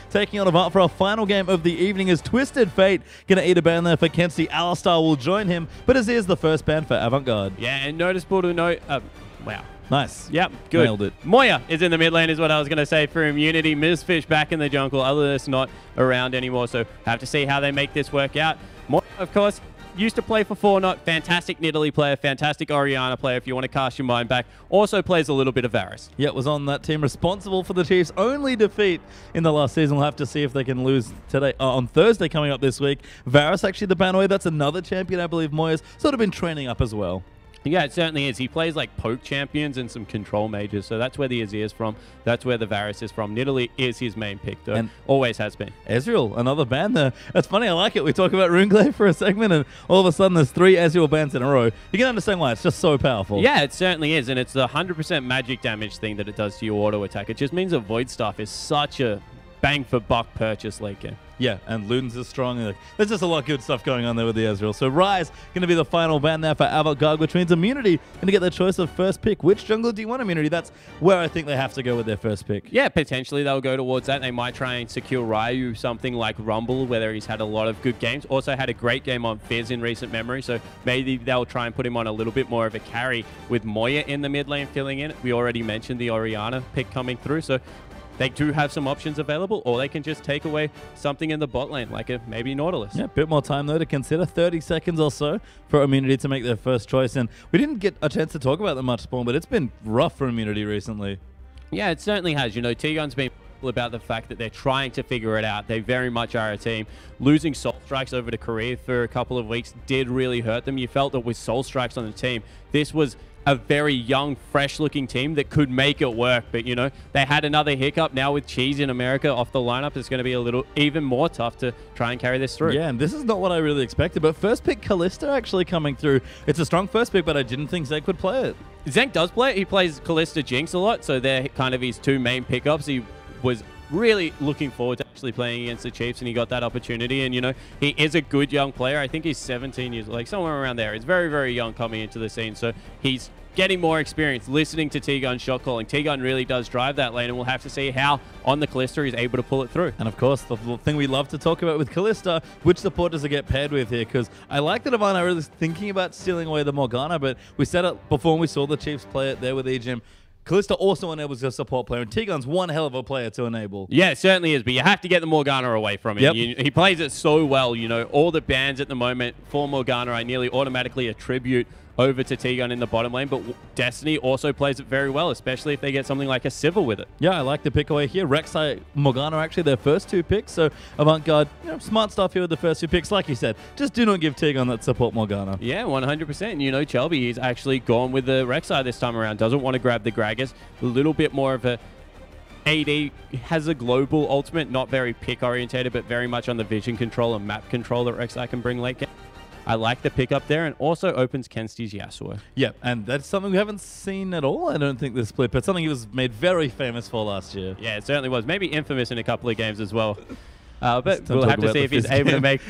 taking on Avant for our final game of the evening as Twisted Fate going to eat a ban there for Kenzie. Alistar will join him, but as he is the first ban for Avant Garde. Yeah, and noticeable to note, wow. Nice. Yep, good. Nailed it. Moya is in the mid lane is what I was going to say for immunity. Mizfish back in the jungle, other than it's not around anymore, so have to see how they make this work out. Moya, of course, used to play for Fortnite, fantastic Nidalee player, fantastic Orianna player if you want to cast your mind back. Also plays a little bit of Varus. Yeah, was on that team responsible for the Chiefs' only defeat in the last season. We'll have to see if they can lose today on Thursday coming up this week. Varus actually the ban away. That's another champion I believe Moya's sort of been training up as well. Yeah, it certainly is. He plays like poke champions and some control mages, so that's where the Azir is from. That's where the Varus is from. Nidalee is his main pick, though. And always has been. Ezreal, another ban there. That's funny. I like it. We talk about Runeglaive for a segment, and all of a sudden there's 3 Ezreal bans in a row. You can understand why. It's just so powerful. Yeah, it certainly is, and it's the 100% magic damage thing that it does to your auto attack. It just means that Void Staff is such a bang-for-buck purchase late game. Yeah, and Luden's is strong. There's just a lot of good stuff going on there with the Ezreal. So Ryze going to be the final ban there for Avant Garde, which means immunity going to get their choice of first pick. Which jungler do you want immunity? That's where I think they have to go with their first pick. Yeah, potentially they'll go towards that. They might try and secure Ryu something like Rumble, where he's had a lot of good games. Also had a great game on Fizz in recent memory, so maybe they'll try and put him on a little bit more of a carry with Moya in the mid lane filling in. We already mentioned the Orianna pick coming through, so they do have some options available, or they can just take away something in the bot lane, like maybe Nautilus. Yeah, a bit more time, though, to consider. 30 seconds or so for immunity to make their first choice. And we didn't get a chance to talk about them much, Spawn, but it's been rough for immunity recently. Yeah, it certainly has. You know, T-Gun's been about the fact that they're trying to figure it out. They very much are a team. Losing Soul Strikes over to Korea for a couple of weeks did really hurt them. You felt that with Soul Strikes on the team, this was a very young, fresh-looking team that could make it work. But, you know, they had another hiccup. Now with Cheese in America off the lineup, it's going to be a little even more tough to try and carry this through. Yeah, and this is not what I really expected. But first pick Kalista actually coming through. It's a strong first pick, but I didn't think Zek would play it. Zek does play it. He plays Kalista Jinx a lot, so they're kind of his 2 main pickups. He was really looking forward to actually playing against the Chiefs, and he got that opportunity. And, you know, he is a good young player. I think he's 17 years, like somewhere around there. He's very, very young coming into the scene, so he's getting more experience listening to T-Gun shot calling. T-Gun really does drive that lane, and we'll have to see how on the Kalista he's able to pull it through. And of course, the thing we love to talk about with Kalista, which support does it get paired with here? Because I like that Avant are really thinking about stealing away the Morgana, but we said it before when we saw the Chiefs play it there with Ejim. Kalista also enables a support player, and T-Gun's one hell of a player to enable. Yeah, it certainly is, but you have to get the Morgana away from him. Yep. He plays it so well, you know. All the bans at the moment for Morgana, I nearly automatically attribute over to T-Gun in the bottom lane, but Destiny also plays it very well, especially if they get something like a Civil with it. Yeah, I like the pick away here. Rek'Sai, Morgana are actually their first 2 picks, so Avant Garde, you know, smart stuff here with the first 2 picks. Like you said, just do not give T-Gun that support Morgana. Yeah, 100%. You know, Chelby, he's actually gone with the Rek'Sai this time around. Doesn't want to grab the Gragas. A little bit more of a AD, has a global ultimate, not very pick orientated, but very much on the vision control and map control that Rek'Sai can bring late game. I like the pick up there, and also opens Kensty's Yasuo. Yeah, and that's something we haven't seen at all, I don't think, this split, but something he was made very famous for last year. Yeah, it certainly was. Maybe infamous in a couple of games as well. But we'll have to see if he's able to make...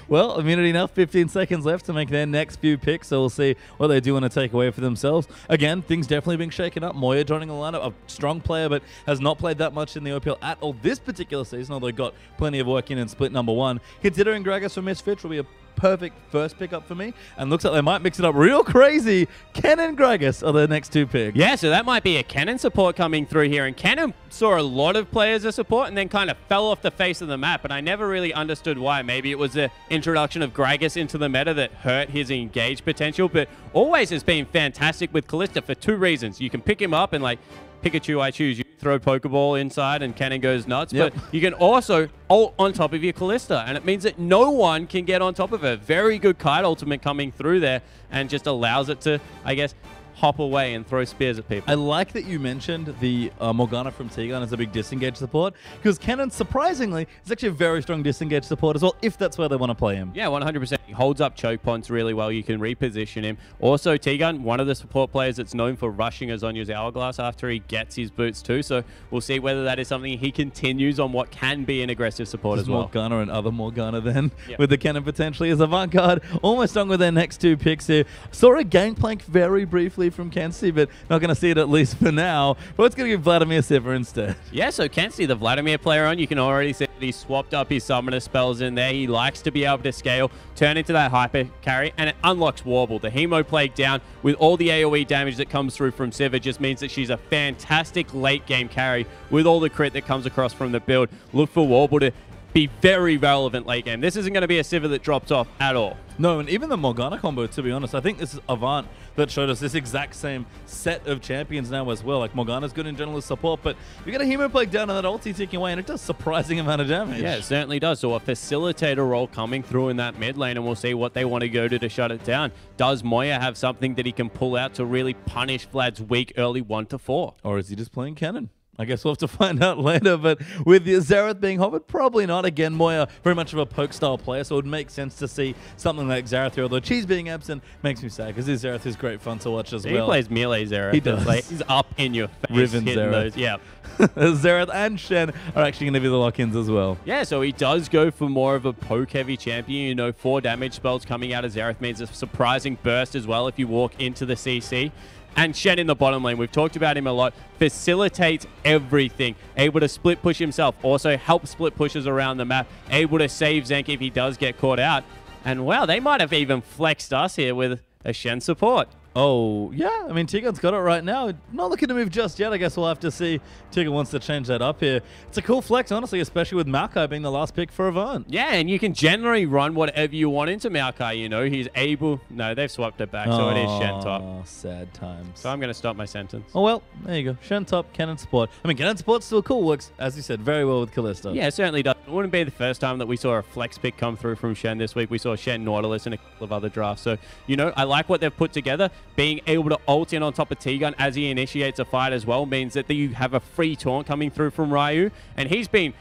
Well, immunity now, 15 seconds left to make their next few picks, so we'll see what they do want to take away for themselves. Again, things definitely being shaken up. Moya joining the lineup, a strong player, but has not played that much in the OPL at all this particular season, although got plenty of work in split number 1. Considering Gragas for Misfit will be a perfect first pickup for me, and looks like they might mix it up real crazy. Ken and Gragas are their next 2 picks. Yeah, so that might be a Cannon support coming through here, and Cannon saw a lot of players as support and then kind of fell off the face of the map, and I never really understood why. Maybe it was the introduction of Gragas into the meta that hurt his engage potential, but always has been fantastic with Kalista for 2 reasons. You can pick him up and, like, Pikachu, I choose you. Throw Pokeball inside and Cannon goes nuts. Yep. But you can also ult on top of your Kalista, and it means that no one can get on top of her. Very good kite ultimate coming through there, and just allows it to, I guess, hop away and throw spears at people. I like that you mentioned the Morgana from T-Gun as a big disengage support, because Cannon, surprisingly, is actually a very strong disengage support as well, if that's where they want to play him. Yeah, 100%. He holds up choke points really well. You can reposition him. Also, T-Gun, one of the support players that's known for rushing Azonya's Hourglass after he gets his boots too. So we'll see whether that is something he continues on what can be an aggressive support as well. Morgana and other Morgana then with the cannon potentially as Avant Garde almost done with their next 2 picks here. Saw a gangplank very briefly from Kenzie, but not going to see it at least for now. But it's going to give Vladimir Siva instead. Yeah, so Kenzie, the Vladimir player on, you can already see that he swapped up his summoner spells in there. He likes to be able to scale, turn into that hyper carry, and it unlocks Warble. The Hemo Plague down with all the AoE damage that comes through from Siva just means that she's a fantastic late game carry with all the crit that comes across from the build. Look for Warble to be very relevant late game. This isn't going to be a Siva that drops off at all. No, and even the Morgana combo, to be honest, I think this is Avant that showed us this exact same set of champions now as well. Like, Morgana's good in general as support, but you get a Hemo Plague down and that ulti ticking away, and it does surprising amount of damage. Yeah, it certainly does. So a facilitator role coming through in that mid lane, and we'll see what they want to go to shut it down. Does Moya have something that he can pull out to really punish Vlad's weak early 1-4? Or is he just playing cannon? I guess we'll have to find out later, but with the Xerath being hovered, probably not. Again, Moya, very much of a poke-style player, so it would make sense to see something like Xerath here, although Cheese being absent makes me sad, because his Xerath is great fun to watch as well. He plays melee Xerath. He does. Like, he's up in your face. Riven Xerath. Those. Yeah. Xerath and Shen are actually going to be the lock-ins as well. Yeah, so he does go for more of a poke-heavy champion. You know, 4 damage spells coming out of Xerath means a surprising burst as well if you walk into the CC. And Shen in the bottom lane, we've talked about him a lot, facilitates everything. Able to split push himself, also help split pushes around the map, able to save Zenk if he does get caught out. And wow, they might have even flexed us here with a Shen support. Oh, yeah. I mean, Tigon's got it right now. Not looking to move just yet. I guess we'll have to see. Tigon wants to change that up here. It's a cool flex, honestly, especially with Maokai being the last pick for Avant. Yeah, and you can generally run whatever you want into Maokai, you know. He's able... No, they've swapped it back, so it is Shen top. Oh, sad times. So I'm going to stop my sentence. Oh, well, there you go. Shen top, Cannon support. I mean, Cannon support's still cool. Works, as you said, very well with Kalista. Yeah, it certainly does. It wouldn't be the first time that we saw a flex pick come through from Shen this week. We saw Shen Nautilus and a couple of other drafts. So, you know, I like what they've put together. Being able to ult in on top of T-Gun as he initiates a fight as well means that you have a free taunt coming through from Ryu, and he's been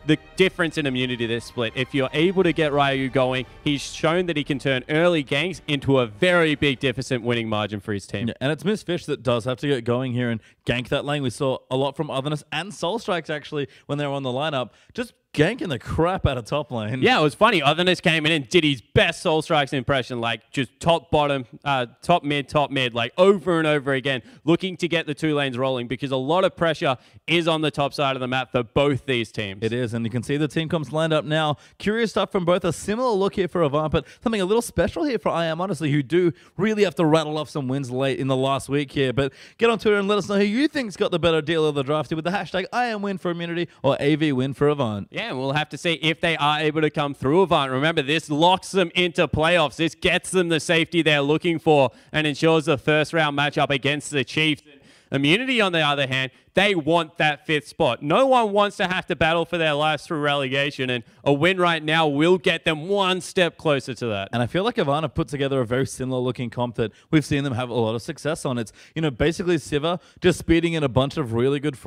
the difference in immunity this split. If you're able to get Ryu going, he's shown that he can turn early ganks into a very big deficit winning margin for his team. Yeah, and it's Miss Fish that does have to get going here and gank that lane. We saw a lot from Otherness and Soul Strikes actually when they were on the lineup. Just ganking the crap out of top lane. Yeah, it was funny. Otherness came in and did his best Soul Strikes impression, like just top, bottom, top, mid, like over and over again, looking to get the 2 lanes rolling because a lot of pressure is on the top side of the map for both these teams. It is, and you can see the team comps lined up now. Curious stuff from both. A similar look here for Avant, but something a little special here for IAM, honestly, who do really have to rattle off some wins late in the last week here. But get on Twitter and let us know who you think's got the better deal of the draft here with the hashtag IAMWin for Immunity or AV win for Avant. Yeah, and we'll have to see if they are able to come through Avant. Remember, this locks them into playoffs. This gets them the safety they're looking for and ensures the first round matchup against the Chiefs. Immunity, on the other hand, they want that 5th spot. No one wants to have to battle for their lives through relegation, and a win right now will get them one step closer to that. And I feel like Avant have put together a very similar looking comp that we've seen them have a lot of success on. It's, you know, basically Siva just speeding in a bunch of really good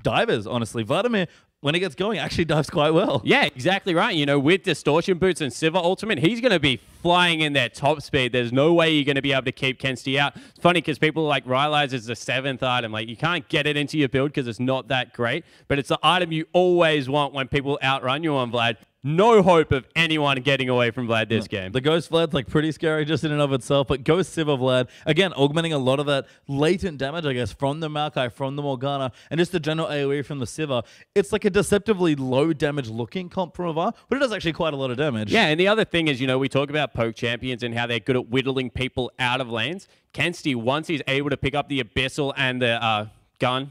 divers, honestly. Vladimir, when he gets going, actually dives quite well. Yeah, exactly right. You know, with Distortion Boots and Siva Ultimate, he's going to be flying in their top speed. There's no way you're going to be able to keep Kenzie out. It's funny because people like Rylai's is the 7th item. Like, you can't get it into your build because it's not that great, but it's the item you always want when people outrun you on Vlad. No hope of anyone getting away from Vlad this game. The Ghost Vlad's like pretty scary just in and of itself, but Ghost Siva Vlad, again, augmenting a lot of that latent damage, I guess, from the Maokai, from the Morgana, and just the general AoE from the Siva. It's like a deceptively low damage looking comp from Avant, but it does actually quite a lot of damage. Yeah, and the other thing is, you know, we talk about poke champions and how they're good at whittling people out of lanes. Kenzie, once he's able to pick up the Abyssal and the gun,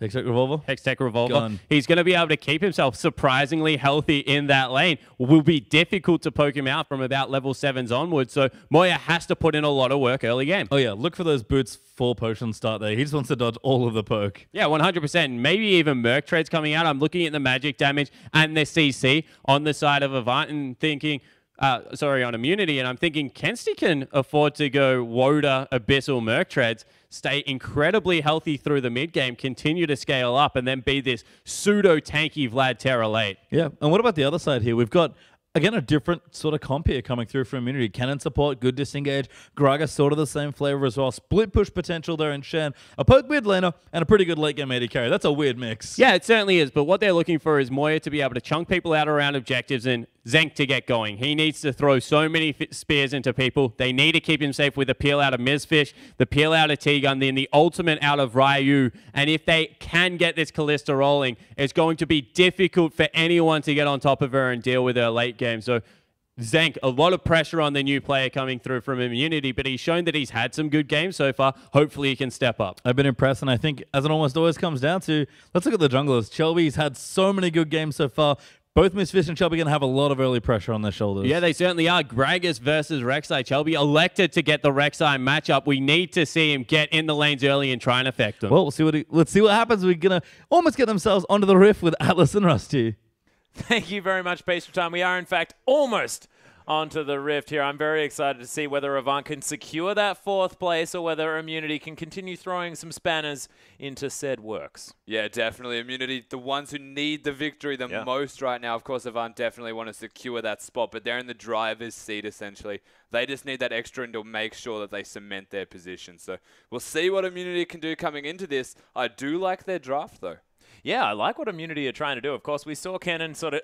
Hextech Revolver? Hextech Revolver. He's going to be able to keep himself surprisingly healthy in that lane. Will be difficult to poke him out from about level 7s onwards, so Moya has to put in a lot of work early game. Oh yeah, look for those boots 4 potions start there. He just wants to dodge all of the poke. Yeah, 100%. Maybe even Merc Trades coming out. I'm looking at the magic damage and the CC on the side of Avant and thinking... on Immunity, and I'm thinking Kenzie can afford to go Woda, Abyssal, Merc Treads, stay incredibly healthy through the mid game, continue to scale up, and then be this pseudo-tanky Vlad Terra late. Yeah, and what about the other side here? We've got Again, a different sort of comp here coming through from Immunity. Cannon support, good disengage. Gragas sort of the same flavor as well. Split push potential there in Shen. A poke mid laner and a pretty good late game AD carry. That's a weird mix. Yeah, it certainly is. But what they're looking for is Moya to be able to chunk people out around objectives and Zenk to get going. He needs to throw so many spears into people. They need to keep him safe with the peel out of Mizfish, the peel out of T-Gun, then the ultimate out of Ryu. And if they can get this Kalista rolling, it's going to be difficult for anyone to get on top of her and deal with her late game. So Zenk, a lot of pressure on the new player coming through from Immunity, but he's shown that he's had some good games so far. Hopefully he can step up. I've been impressed, and I think, as it almost always comes down to, let's look at the junglers. Shelby's had so many good games so far. Both Mizfish and Shelby are going to have a lot of early pressure on their shoulders. Yeah, they certainly are. Gragas versus Rek'Sai. Shelby elected to get the Rek'Sai matchup. We need to see him get in the lanes early and try and affect them. Well, let's see what happens. We're going to almost get themselves onto the rift with Atlas and Rusty. Thank you very much, Pace for Time. We are, in fact, almost onto the rift here. I'm very excited to see whether Avant can secure that 4th place or whether Immunity can continue throwing some spanners into said works. Yeah, definitely. Immunity, the ones who need the victory the most right now. Of course, Avant definitely want to secure that spot, but they're in the driver's seat, essentially. They just need that extra and to make sure that they cement their position. So we'll see what Immunity can do coming into this. I do like their draft, though. Yeah, I like what Immunity are trying to do. Of course, we saw Cannon sort of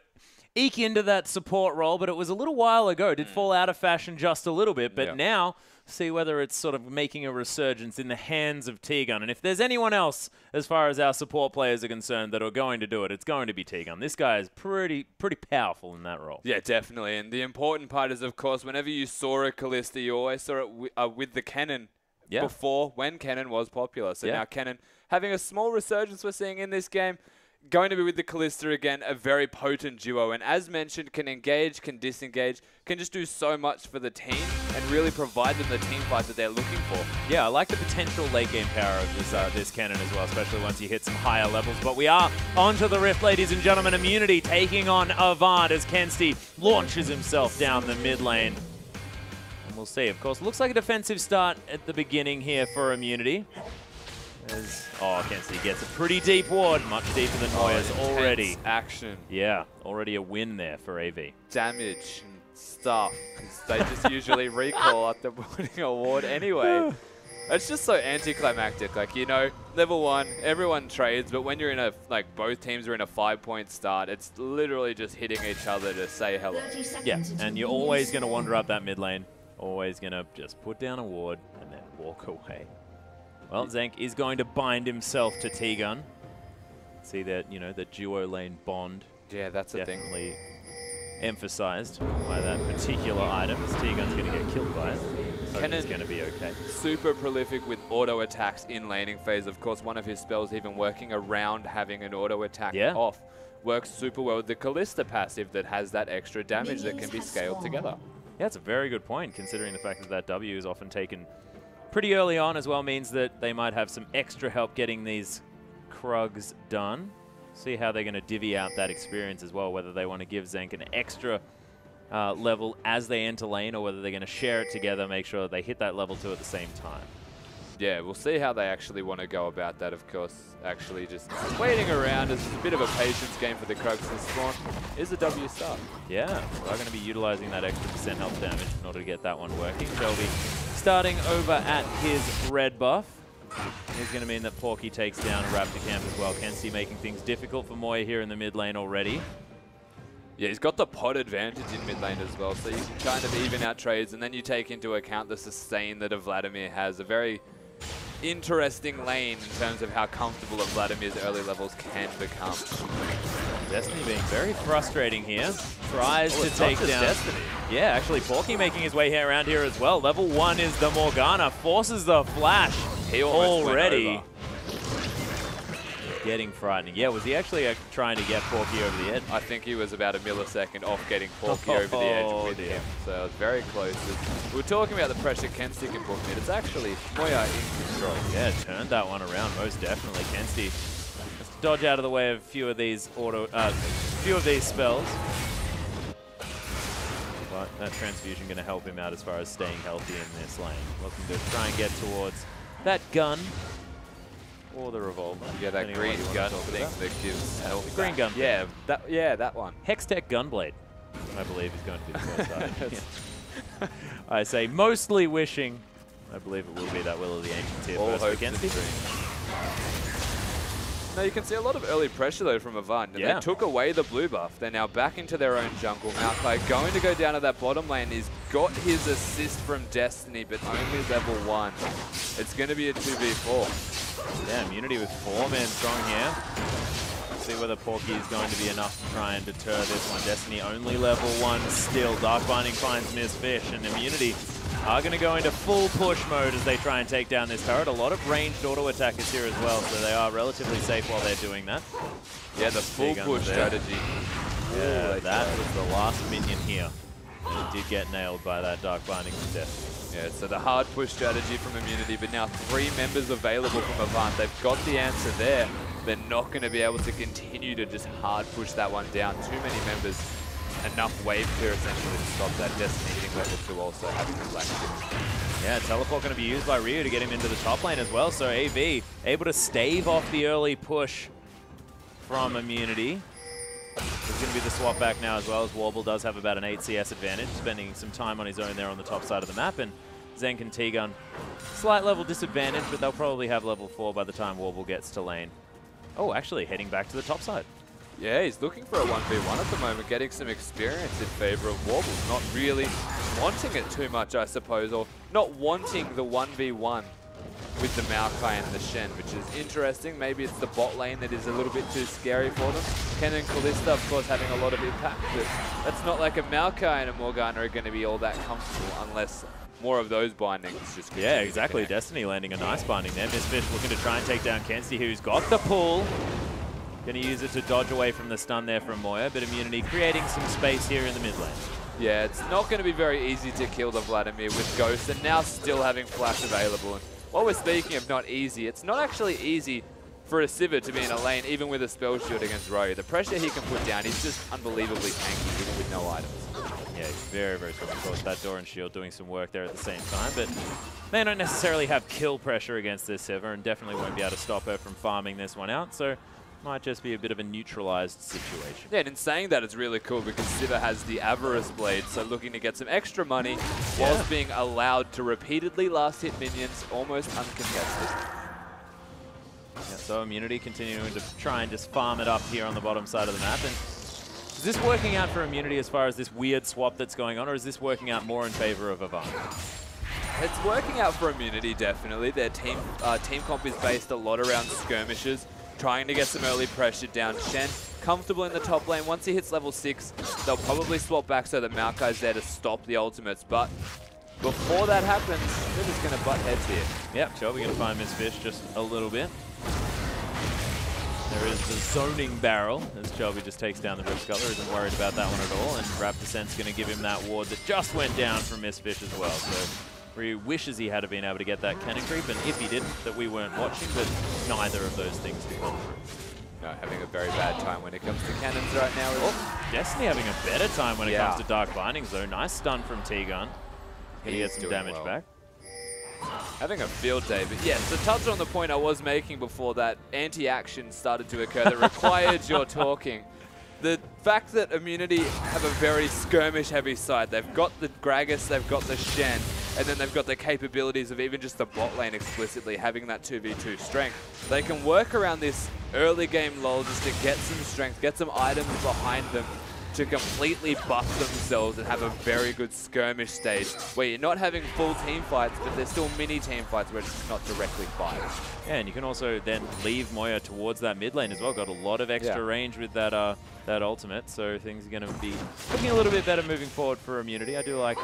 eke into that support role, but it was a little while ago. It did fall out of fashion just a little bit, but now see whether it's sort of making a resurgence in the hands of T-Gun. And if there's anyone else, as far as our support players are concerned, that are going to do it, it's going to be T-Gun. This guy is pretty powerful in that role. Yeah, definitely. And the important part is, of course, whenever you saw a Kalista, you always saw it with the Cannon before, when Cannon was popular. So now Cannon having a small resurgence we're seeing in this game. Going to be with the Kalista again, a very potent duo. And as mentioned, can engage, can disengage, can just do so much for the team and really provide them the team fight that they're looking for. Yeah, I like the potential late game power of this Cannon as well, especially once you hit some higher levels. But we are onto the rift, ladies and gentlemen. Immunity taking on Avant as Kensti launches himself down the mid lane. And we'll see, of course. Looks like a defensive start at the beginning here for Immunity. Kensti gets a pretty deep ward, much deeper than Moya's already. Action. Yeah, already a win there for AV. Damage and stuff, because they just usually recall after putting a ward anyway. It's just so anticlimactic. Like, you know, level 1, everyone trades, but when you're in a, like, both teams are in a 5-point start, it's literally just hitting each other to say hello. Yeah, and you're always going to wander up that mid lane, always going to just put down a ward and then walk away. Well, Zenk is going to bind himself to T-Gun. See that, you know, the duo lane bond. Yeah, that's a thing. Definitely emphasized by that particular item. As T-Gun's going to get killed by it. Cannon's going to be okay. Super prolific with auto attacks in laning phase. Of course, one of his spells even working around having an auto attack off. Works super well with the Kalista passive that has that extra damage that can be scaled together. Yeah, it's a very good point, considering the fact that that W is often taken pretty early on as well, means that they might have some extra help getting these Krugs done. See how they're going to divvy out that experience as well, whether they want to give Zenk an extra level as they enter lane or whether they're going to share it together, make sure that they hit that level 2 at the same time. Yeah, we'll see how they actually want to go about that, of course. Actually just waiting around is a bit of a patience game for the Krugs and Spawn. Is a W start. Yeah, they're going to be utilizing that extra % health damage in order to get that one working. Shelby starting over at his red buff. He's going to mean that Porky takes down a Raptor camp as well. Kensti making things difficult for Moya here in the mid lane already. Yeah, he's got the pod advantage in mid lane as well, so you can kind of even out trades, and then you take into account the sustain that a Vladimir has. A very interesting lane in terms of how comfortable a Vladimir's early levels can become. Destiny being very frustrating here. Tries to take down Destiny. Yeah, actually Porky making his way around here as well. Level 1 is the Morgana. Forces the flash He already. Getting frightening. Yeah, was he actually trying to get Porky over the edge? I think he was about a millisecond off getting Porky over the edge with him. So it was very close. We were talking about the pressure Kensti can put in. It's actually Moya in control. Yeah, turned that one around most definitely. Kensti has to dodge out of the way of a few of these spells. But that transfusion going to help him out as far as staying healthy in this lane. Looking to try and get towards that gun. Or the revolver. Yeah, that green gun thing that gives health. Green gun. Yeah, that one. Hextech Gunblade. I believe is going to be the first item. I say mostly wishing. I believe it will be that Will of the Ancients here All first against it. Now you can see a lot of early pressure though from Avant. Yeah. They took away the blue buff. They're now back into their own jungle. Maokai going to go down to that bottom lane. He's got his assist from Destiny, but only level 1. It's going to be a 2v4. Yeah, Immunity with 4-man strong here. See whether Porky is going to be enough to try and deter this one. Destiny only level 1 still. Dark Binding finds Miss Fish, and Immunity are going to go into full push mode as they try and take down this turret. A lot of ranged auto attackers here as well, so they are relatively safe while they're doing that. Yeah, the full push strategy. Yeah, that was the last minion here. And it did get nailed by that Dark Binding from Destiny. Yeah, so the hard push strategy from Immunity, but now 3 members available from Avant. They've got the answer there. They're not going to be able to continue to just hard push that one down. Too many members. Enough wave clear essentially to stop that. Destiny hitting level 2 also having the black chip. Yeah, teleport going to be used by Ryu to get him into the top lane as well. So AV able to stave off the early push from Immunity. There's going to be the swap back now as well, as Warble does have about an 8 CS advantage, spending some time on his own there on the top side of the map. And Zenk and T-Gun, slight level disadvantage, but they'll probably have level 4 by the time Warble gets to lane. Oh, actually heading back to the top side. Yeah, he's looking for a 1v1 at the moment, getting some experience in favor of Warble. Not really wanting it too much, I suppose, or not wanting the 1v1 with the Maokai and the Shen, which is interesting. Maybe it's the bot lane that is a little bit too scary for them. Ken and Kalista, of course, having a lot of impact, but that's not like a Maokai and a Morgana are going to be all that comfortable unless more of those bindings just continue. Yeah, exactly. Destiny landing a nice binding there. Mistfish looking to try and take down Kenzie, who's got the pull. Going to use it to dodge away from the stun there from Moya, but Immunity creating some space here in the mid lane. Yeah, it's not going to be very easy to kill the Vladimir with Ghost, and now still having Flash available. And while we're speaking of not easy, it's not actually easy for a Sivir to be in a lane, even with a spell shield against Ryu. The pressure he can put down, he's just unbelievably tanky, even with no items. Yeah, he's very, very strong. Of course, that Door and Shield doing some work there at the same time, but they don't necessarily have kill pressure against this Sivir, and definitely won't be able to stop her from farming this one out. So might just be a bit of a neutralized situation. Yeah, and in saying that, it's really cool because Sivir has the Avarice Blade, so looking to get some extra money whilst being allowed to repeatedly last hit minions almost uncontested. Yeah, so Immunity continuing to try and just farm it up here on the bottom side of the map. And is this working out for Immunity as far as this weird swap that's going on, or is this working out more in favor of Avant? It's working out for Immunity, definitely. Their team comp is based a lot around skirmishes, trying to get some early pressure down. Shen, comfortable in the top lane. Once he hits level 6, they'll probably swap back so that Maokai's there to stop the ultimates. But before that happens, they're just going to butt heads here. Yep, Shelby going to find Miss Fish just a little bit. There is the zoning barrel, as Shelby just takes down the Rip Sculler. Isn't worried about that one at all. And Raptor Sense going to give him that ward that just went down from Miss Fish as well. So Ryu wishes he had been able to get that cannon creep, and if he didn't, that we weren't watching, but neither of those things did come through. No, having a very bad time when it comes to cannons right now. Destiny having a better time when it comes to Dark Bindings, though. Nice stun from T-Gun. Can he get some damage back? Having a field day, but yes, to touch on the point I was making before that anti-action started to occur that required your talking. The fact that Immunity have a very skirmish-heavy side, they've got the Gragas, they've got the Shen, and then they've got the capabilities of even just the bot lane explicitly having that 2v2 strength. They can work around this early game lull just to get some strength, get some items behind them to completely buff themselves and have a very good skirmish stage where you're not having full team fights, but there's still mini team fights where it's not directly fight. Yeah, and you can also then leave Moya towards that mid lane as well. Got a lot of extra range with that that ultimate, so things are going to be looking a little bit better moving forward for Immunity. I do like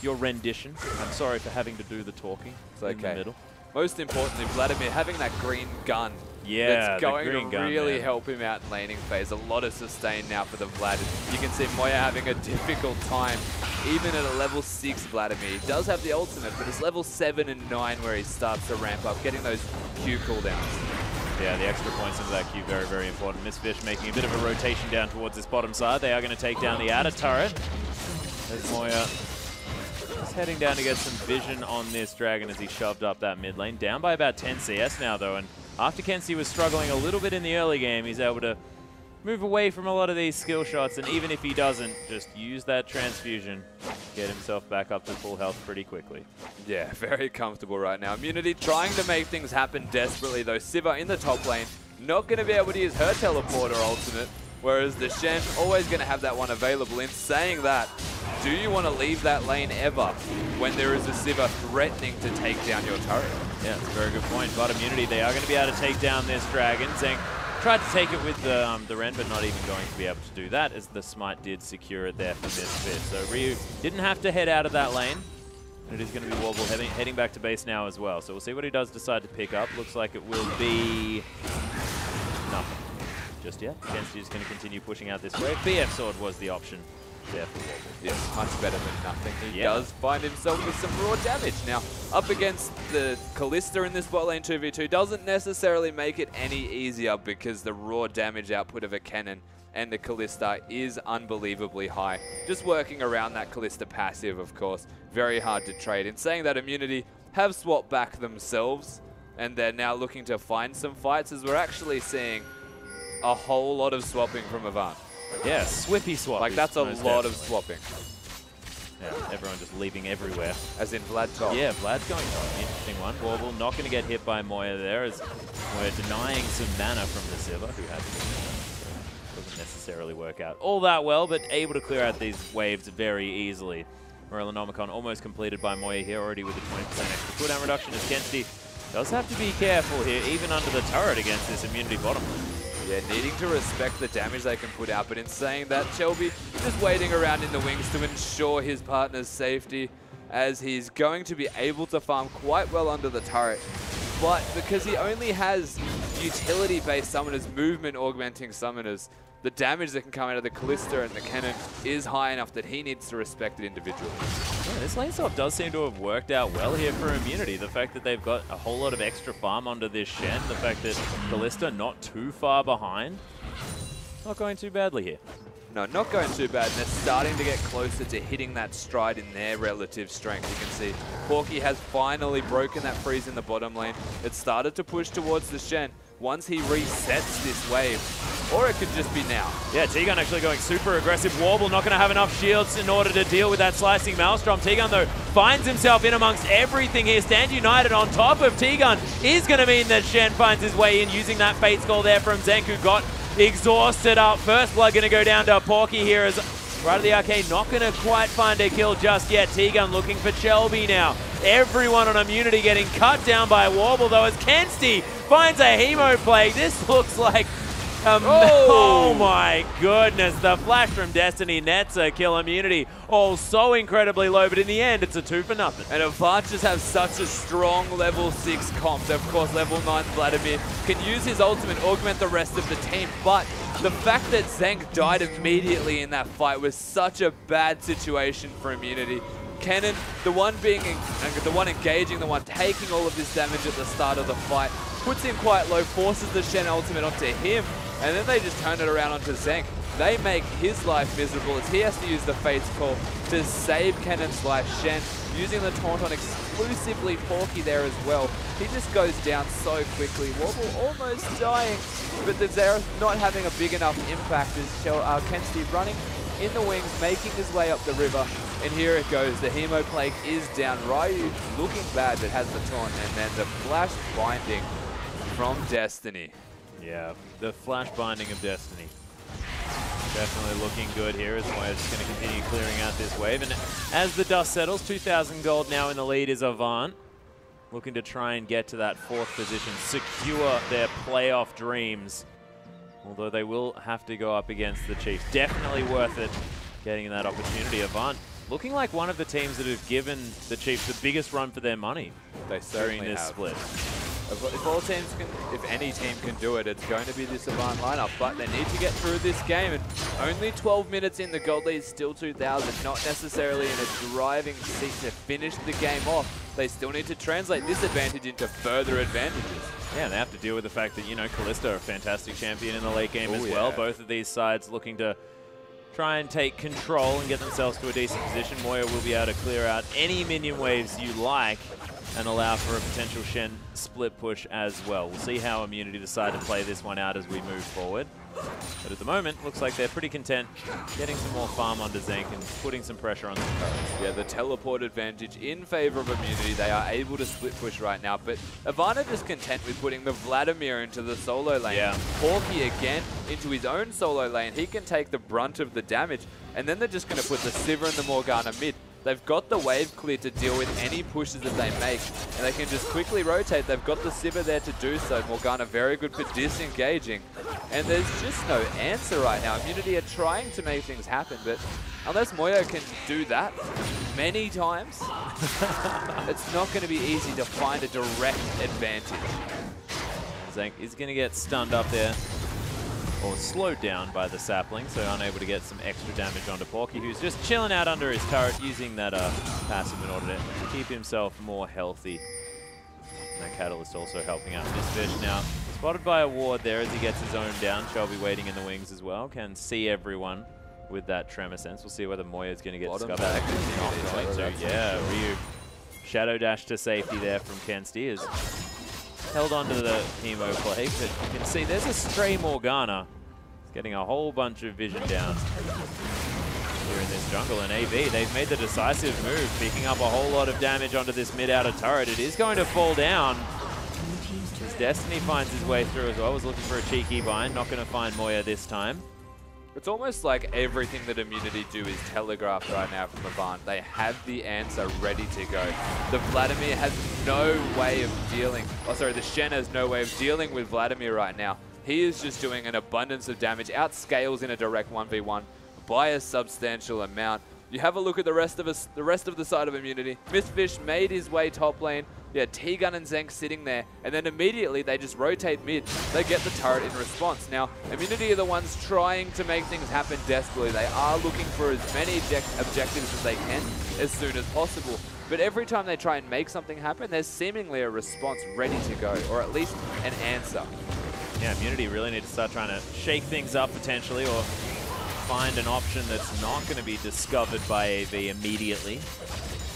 your rendition. I'm sorry for having to do the talking in the middle. Most importantly, Vladimir having that green gun. That's going to really help him out in laning phase. A lot of sustain now for the Vlad. You can see Moya having a difficult time, even at a level 6 Vladimir. He does have the ultimate, but it's level 7 and 9 where he starts to ramp up, getting those Q cooldowns. Yeah, the extra points into that Q, very, very important. Miss Fish making a bit of a rotation down towards this bottom side. They are going to take down the outer turret. As Moya is heading down to get some vision on this Dragon as he shoved up that mid lane. Down by about 10 CS now, though, and after Kenzie was struggling a little bit in the early game, he's able to move away from a lot of these skill shots, and even if he doesn't, just use that transfusion, get himself back up to full health pretty quickly. Yeah, very comfortable right now. Immunity trying to make things happen desperately, though. Sivir in the top lane, not going to be able to use her teleporter ultimate, whereas the Shen always going to have that one available. In saying that, do you want to leave that lane ever when there is a Sivir threatening to take down your turret? Yeah, that's a very good point. But Immunity, they are going to be able to take down this dragon. Zeng tried to take it with the Ren, but not even going to be able to do that, as the Smite did secure it there for this bit. So Ryu didn't have to head out of that lane. And it is going to be Warble heading back to base now as well. So we'll see what he does decide to pick up. Looks like it will be nothing just yet. Ken's just going to continue pushing out this way. BF Sword was the option there for Warble. Yes, much better than nothing. He does find himself with some raw damage. Now, up against the Kalista in this bot lane 2v2 doesn't necessarily make it any easier, because the raw damage output of a cannon and the Kalista is unbelievably high. Just working around that Kalista passive, of course, very hard to trade. In saying that, Immunity have swapped back themselves, and they're now looking to find some fights, as we're actually seeing a whole lot of swapping from Avant. Yeah, swippy swap. Like, that's a lot of swapping. Yeah, everyone just leaving everywhere. As in Vlad top. Yeah, Vlad's going top. Interesting one. Warble not going to get hit by Moya there, as Moya denying some mana from the Sivir, who has doesn't necessarily work out all that well, but able to clear out these waves very easily. Morellonomicon almost completed by Moya here, already with a 20% extra cooldown reduction, as Kensti does have to be careful here, even under the turret against this Immunity bottom lane. Yeah, needing to respect the damage they can put out, but in saying that, Shelby just waiting around in the wings to ensure his partner's safety, as he's going to be able to farm quite well under the turret. But because he only has utility-based summoners, movement augmenting summoners, the damage that can come out of the Kalista and the cannon is high enough that he needs to respect it individually. Yeah, this lane swap does seem to have worked out well here for Immunity. The fact that they've got a whole lot of extra farm onto this Shen, the fact that Kalista not too far behind, not going too badly here. No, not going too bad, and they're starting to get closer to hitting that stride in their relative strength. You can see Porky has finally broken that freeze in the bottom lane. It started to push towards the Shen once he resets this wave, or it could just be now. Yeah, T-Gun actually going super aggressive. Warble not going to have enough shields in order to deal with that slicing Maelstrom. T-Gun, though, finds himself in amongst everything here. Stand United on top of T-Gun is going to mean that Shen finds his way in, using that Fate Skull there from Zenk, who got exhausted up. First blood going to go down to Porky here, as right of the arcade, not going to quite find a kill just yet. T-Gun looking for Shelby now. Everyone on Immunity getting cut down by Warble, though, as Kensti finds a Hemo Plague. This looks like oh my goodness, the flash from Destiny nets a kill. Immunity all so incredibly low, but in the end, it's a 2 for nothing. And Avant just have such a strong level 6 comp. Of course, level 9 Vladimir can use his ultimate, augment the rest of the team, but the fact that Zenk died immediately in that fight was such a bad situation for Immunity. Cannon, the one engaging, the one taking all of this damage at the start of the fight, puts him quite low, forces the Shen ultimate onto him, and then they just turn it around onto Zenk. They make his life miserable, as he has to use the Fate's Call to save Cannon's life. Shen using the taunt on exclusively Porky there as well. He just goes down so quickly. Warble almost dying, but the Xerath not having a big enough impact, as Kensti running in the wings, making his way up the river. And here it goes. The Hemo Plague is down. Ryu looking bad, but has the taunt, and then the flash binding from Destiny. Yeah, the flash binding of Destiny. Definitely looking good here, as Moya's just going to continue clearing out this wave. And as the dust settles, 2,000 gold now in the lead is Avant. Looking to try and get to that 4th position, secure their playoff dreams. Although they will have to go up against the Chiefs. Definitely worth it getting that opportunity. Avant looking like one of the teams that have given the Chiefs the biggest run for their money during this split. If all teams can, if any team can do it, it's going to be this Avant lineup, but they need to get through this game, and only 12 minutes in, the gold lead still 2,000, not necessarily in a driving seat to finish the game off. They still need to translate this advantage into further advantages. Yeah, they have to deal with the fact that, you know, Kalista, a fantastic champion in the late game as well. Both of these sides looking to try and take control and get themselves to a decent position. Moya will be able to clear out any minion waves you like and allow for a potential Shen split push as well. We'll see how Immunity decide to play this one out as we move forward. But at the moment, looks like they're pretty content getting some more farm onto Zenk and putting some pressure on the turret. Yeah, the teleport advantage in favor of Immunity. They are able to split push right now, but Avant are just content with putting the Vladimir into the solo lane. Yeah. Porky again into his own solo lane. He can take the brunt of the damage, and then they're just going to put the Sivir and the Morgana mid. They've got the wave clear to deal with any pushes that they make, and they can just quickly rotate. They've got the Sivir there to do so. Morgana very good for disengaging, and there's just no answer right now. Immunity are trying to make things happen, but unless Moya can do that many times, it's not going to be easy to find a direct advantage. Zenk is going to get stunned up there, or slowed down by the sapling, so unable to get some extra damage onto Porky, who's just chilling out under his turret, using that passive in order to keep himself more healthy. And that Catalyst also helping out Misfish now. Spotted by a ward there as he gets his own down. Shelby waiting in the wings as well. Can see everyone with that tremor sense. We'll see whether Moya's going to get discovered. Yeah, Ryu. Shadow dash to safety there from Kensti is held onto the Hemo Plague, but you can see there's a stray Morgana. It's getting a whole bunch of vision down here in this jungle. And AV, they've made the decisive move, picking up a whole lot of damage onto this mid-outer turret. It is going to fall down. As Destiny finds his way through as well. Was looking for a cheeky bind, not going to find Moya this time. It's almost like everything that Immunity do is telegraphed right now from Avant. They have the answer ready to go. The Vladimir has no way of dealing, the Shen has no way of dealing with Vladimir right now. He is just doing an abundance of damage, outscales in a direct 1v1 by a substantial amount. You have a look at the rest of the side of Immunity. Misfish made his way top lane. Yeah, T-Gun and Zenk sitting there, and then immediately they just rotate mid. They get the turret in response. Now, Immunity are the ones trying to make things happen desperately. They are looking for as many objectives as they can as soon as possible. But every time they try and make something happen, there's seemingly a response ready to go, or at least an answer. Yeah, Immunity really need to start trying to shake things up potentially, or find an option that's not going to be discovered by AV immediately.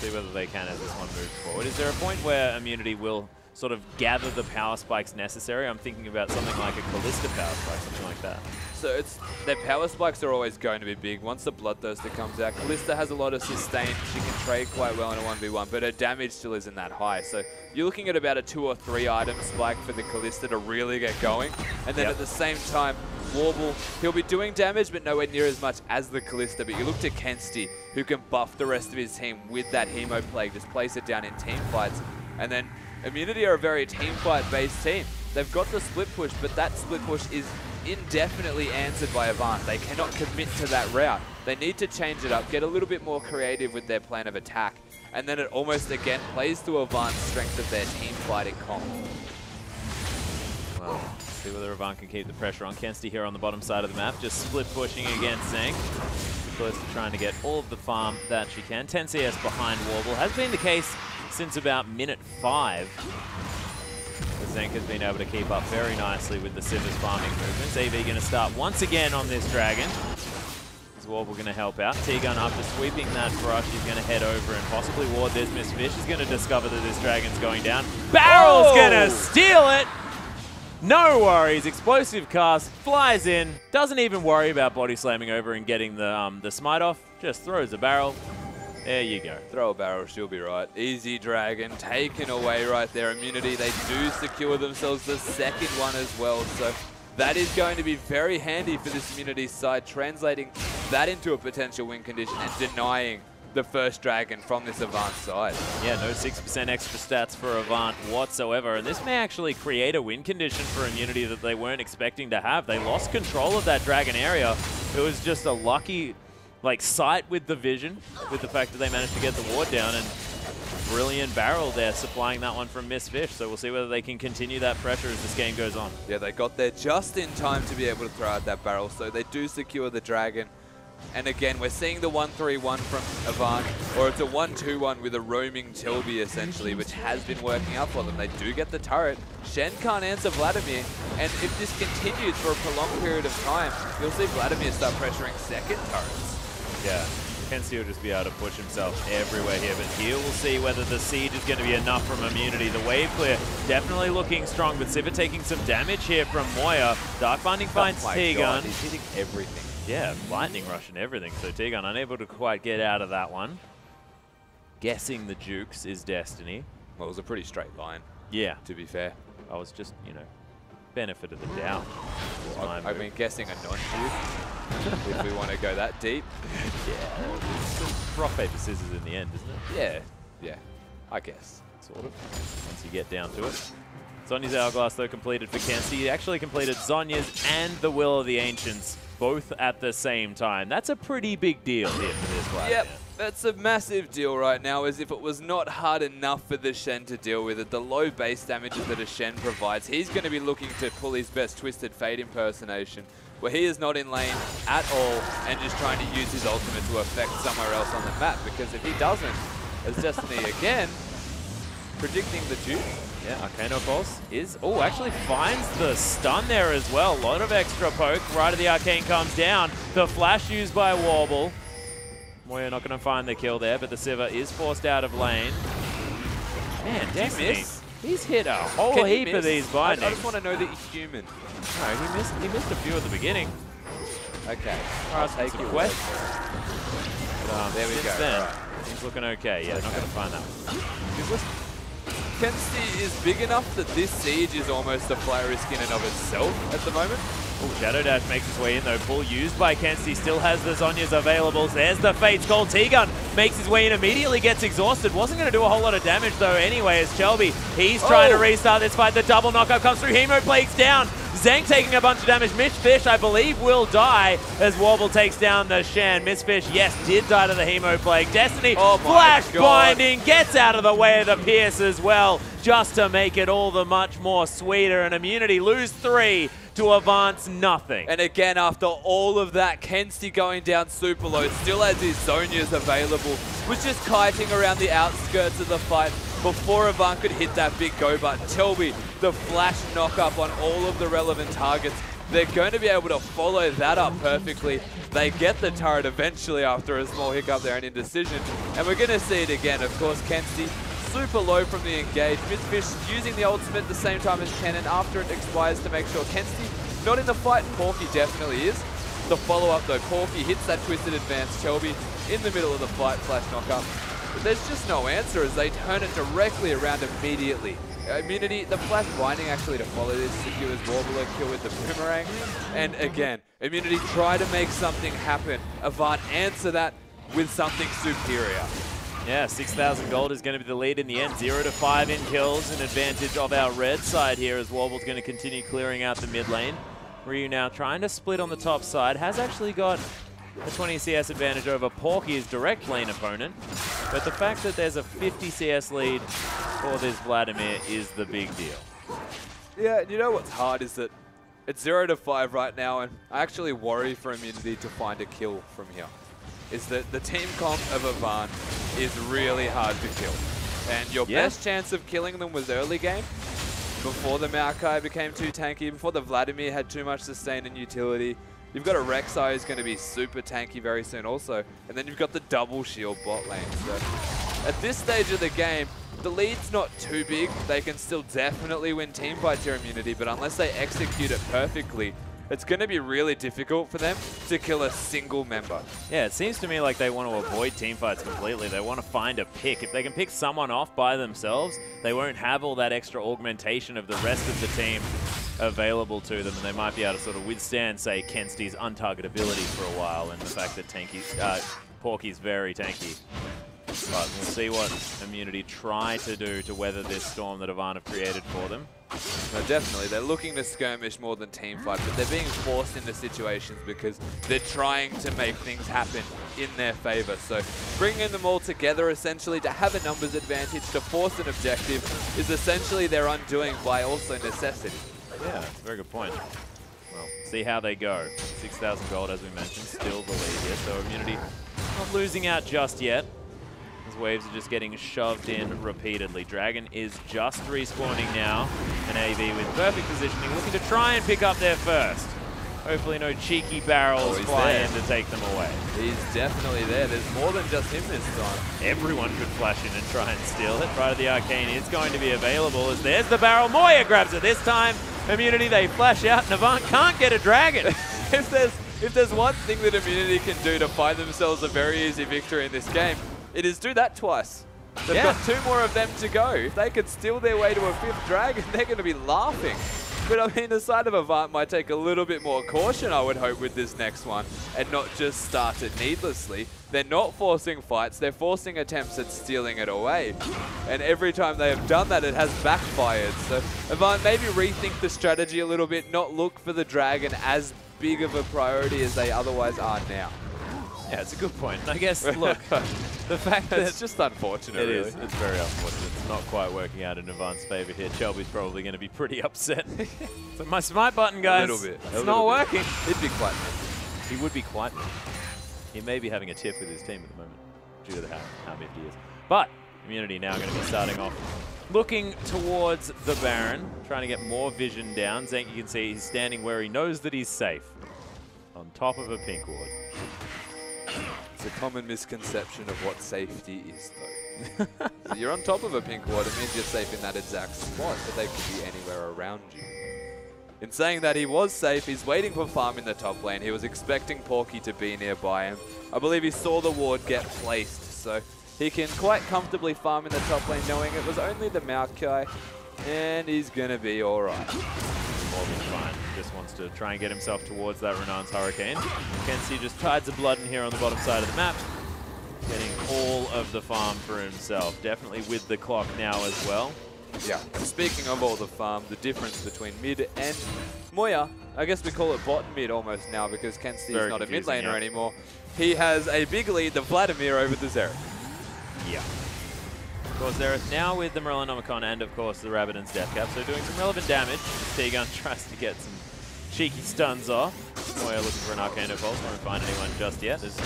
See whether they can as this one moves forward. Is there a point where Immunity will sort of gather the power spikes necessary? I'm thinking about something like a Callista power spike, something like that. So their power spikes are always going to be big. Once the Bloodthirster comes out, Callista has a lot of sustain. She can trade quite well in a 1v1, but her damage still isn't that high. So you're looking at about a 2 or 3 item spike for the Callista to really get going. And then at the same time, Warble, he'll be doing damage, but nowhere near as much as the Callista. But you look to Kensti, who can buff the rest of his team with that Hemo Plague, just place it down in team fights. And then Immunity are a very team fight based team. They've got the split push, but that split push is indefinitely answered by Avant. They cannot commit to that route. They need to change it up, get a little bit more creative with their plan of attack. And then it almost again plays to Avant's strength of their team fighting comp. Well, see whether Avant can keep the pressure on. Kensti here on the bottom side of the map, just split pushing against Zenk. Close to trying to get all of the farm that she can. 10 CS behind Warble. Has been the case since about minute 5. Zenk has been able to keep up very nicely with the Sivir's farming movements. AV going to start once again on this dragon. Is Warble going to help out? T-Gun, after sweeping that brush, he's going to head over and possibly ward this. Misfish is going to discover that this dragon's going down. Barrel's going to steal it! No worries, explosive cast, flies in, doesn't even worry about body slamming over and getting the smite off, just throws a barrel. There you go. Throw a barrel, she'll be right. Easy dragon, taken away right there. Immunity, they do secure themselves the second one as well, so that is going to be very handy for this Immunity side, translating that into a potential win condition and denying the first dragon from this Avant side. Yeah, no 6% extra stats for Avant whatsoever, and this may actually create a win condition for Immunity that they weren't expecting to have. They lost control of that dragon area. It was just a lucky sight with the vision, with the fact that they managed to get the ward down, and brilliant barrel there supplying that one from Misfish. So we'll see whether they can continue that pressure as this game goes on. Yeah, they got there just in time to be able to throw out that barrel, so they do secure the dragon. And again, we're seeing the 1-3-1 from Avant, or it's a 1-2-1 with a roaming Tilby essentially, which has been working out for them. They do get the turret. Shen can't answer Vladimir, and if this continues for a prolonged period of time, you'll see Vladimir start pressuring second turrets. Yeah, Kenzie will just be able to push himself everywhere here, but here we'll see whether the siege is going to be enough from Immunity. The wave clear definitely looking strong, but Sivir taking some damage here from Moya. Dark Binding finds T-Gun. He's hitting everything. Yeah, lightning rush and everything, so T-Gun unable to quite get out of that one. Guessing the Jukes is Destiny. Well, it was a pretty straight line. Yeah. To be fair. I was just, you know, benefit of the doubt. Well, I mean, guessing a non-Duke, if we want to go that deep. Yeah. It's rock, paper, scissors in the end, isn't it? Yeah. Yeah. I guess. Sort of. Once you get down to it. Zonya's Hourglass, though, completed for Kenzie. He actually completed Zonya's and the Will of the Ancients both at the same time. That's a pretty big deal here for this right Yep. now. That's a massive deal right now, as if it was not hard enough for the Shen to deal with it. The low base damages that a Shen provides, he's going to be looking to pull his best Twisted Fate impersonation, where he is not in lane at all and just trying to use his ultimate to affect somewhere else on the map, because if he doesn't, as Destiny again, predicting the Duke. Yeah, Arcano Pulse is... Oh, actually finds the stun there as well. A lot of extra poke. Right of the Arcane comes down. The flash used by Warble. Moya not going to find the kill there, but the Sivir is forced out of lane. Man, Destiny, he's hit a whole heap of these bindings. I just want to know that he's human. No, he missed a few at the beginning. Okay, I'll take your quest. There we go. Then, he's looking okay. Yeah, not going to find that one. Kenzie is big enough that this siege is almost a fly risk in and of itself at the moment. Ooh, Shadow Dash makes his way in though. Pull used by Kenzie, still has the Zonyas available. There's the Fate's Call. T-Gun makes his way in, immediately gets exhausted. Wasn't going to do a whole lot of damage though anyway as Shelby. He's trying to restart this fight. The double knockup comes through. Hemo Plague's down. Zhang taking a bunch of damage. Mistfish, I believe, will die as Warble takes down the Shen. Mistfish, yes, did die to the Hemo Plague. Destiny, flash binding, gets out of the way of the Pierce as well, just to make it all the much more sweeter. And Immunity lose 3 to advance nothing. And again, after all of that, Kenzie going down super low, still has his Zonias available, was just kiting around the outskirts of the fight before Avant could hit that big go button. Telby, the flash knock-up on all of the relevant targets. They're going to be able to follow that up perfectly. They get the turret eventually after a small hiccup there and indecision. And we're going to see it again. Of course, Kenzie super low from the engage. Mistfish using the ultimate at the same time as Cannon after it expires to make sure Kenzie not in the fight. Porky definitely is. The follow-up though, Porky hits that twisted advance. Shelby in the middle of the fight, flash knock-up. But there's just no answer as they turn it directly around immediately. Immunity, the flash binding actually to follow this secures Warbler kill with the boomerang. And again, Immunity try to make something happen. Avant answer that with something superior. Yeah, 6,000 gold is going to be the lead in the end. 0 to 5 in kills, an advantage of our red side here as Warble's going to continue clearing out the mid lane. Ryu now trying to split on the top side, has actually got a 20 CS advantage over Porky's direct lane opponent. But the fact that there's a 50 CS lead for this Vladimir is the big deal. Yeah, you know what's hard is that it's 0 to 5 right now, and I actually worry for Immunity to find a kill from here. Is that the team comp of Avant is really hard to kill. And your best chance of killing them was early game, before the Maokai became too tanky, before the Vladimir had too much sustain and utility. You've got a Rek'Sai who's going to be super tanky very soon also, and then you've got the double shield bot lane. So at this stage of the game, the lead's not too big. They can still definitely win team fights here, Immunity, but unless they execute it perfectly, it's going to be really difficult for them to kill a single member. Yeah, it seems to me like they want to avoid teamfights completely. They want to find a pick. If they can pick someone off by themselves, they won't have all that extra augmentation of the rest of the team available to them, and they might be able to sort of withstand, say, Kensky's untargetability for a while, and the fact that Porky's very tanky. But we'll see what Immunity try to do to weather this storm that Avant have created for them. No, definitely. They're looking to skirmish more than team fight, but they're being forced into situations because they're trying to make things happen in their favor. So bringing them all together essentially to have a numbers advantage, to force an objective, is essentially their undoing by also necessity. Yeah, that's a very good point. Well, see how they go. 6,000 gold, as we mentioned, still the lead here. So Immunity not losing out just yet. These waves are just getting shoved in repeatedly. Dragon is just respawning now. An AV with perfect positioning, looking to try and pick up their first. Hopefully no cheeky barrels fly in to take them away. He's definitely there. There's more than just him this time. Everyone could flash in and try and steal it. Right of the Arcane is going to be available as there's the barrel. Moya grabs it this time. Immunity, they flash out, and Avant can't get a dragon. If there's one thing that Immunity can do to find themselves a very easy victory in this game, it is do that twice. They've got 2 more of them to go. If they could steal their way to a 5th dragon, they're going to be laughing. But I mean, the side of Avant might take a little bit more caution, I would hope, with this next one, and not just start it needlessly. They're not forcing fights, they're forcing attempts at stealing it away. And every time they have done that, it has backfired. So Avant, maybe rethink the strategy a little bit, not look for the dragon as big of a priority as they otherwise are now. Yeah, it's a good point. And I guess, look, the fact that it's just unfortunate, it really. is. It's very unfortunate. It's not quite working out in Avant's favor here. Shelby's probably going to be pretty upset. So my smite button, guys, A little bit. It's not working. He'd be quite mad. He would be quite mad. He may be having a tiff with his team at the moment due to how mid he is. But Immunity now going to be starting off looking towards the Baron, trying to get more vision down. Zenk, you can see he's standing where he knows that he's safe, on top of a pink ward. It's a common misconception of what safety is, though. So you're on top of a pink ward, it means you're safe in that exact spot, but they could be anywhere around you. In saying that he was safe, he's waiting for farm in the top lane. He was expecting Porky to be nearby him. I believe he saw the ward get placed, so he can quite comfortably farm in the top lane, knowing it was only the Maokai, and he's going to be alright. Morgan's fine. Just wants to try and get himself towards that Renan's Hurricane. Kenzie just tides of blood in here on the bottom side of the map, getting all of the farm for himself. Definitely with the clock now as well. Yeah, speaking of all the farm, the difference between mid and Moya, I guess we call it bottom mid almost now because Kenzie is not a mid laner anymore. He has a big lead, the Vladimir over the Xerath. Yeah. Of course, Xerath now with the Morellonomicon and, of course, the Rabadon's Death Cap, so doing some relevant damage. T-Gun tries to get some cheeky stuns off. Moya looking for an Arcano Pulse, won't find anyone just yet. There's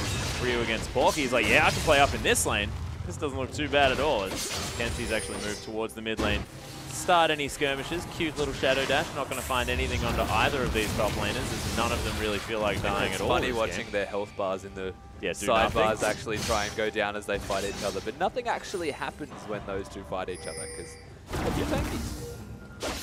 Ryu against Porky. He's like, yeah, I can play up in this lane. This doesn't look too bad at all. As Kenzie's actually moved towards the mid lane. Start any skirmishes. Cute little Shadow Dash. Not going to find anything onto either of these top laners, as none of them really feel like dying at all. It's funny watching their health bars in the sidebars actually try and go down as they fight each other, but nothing actually happens when those two fight each other because of your tankies.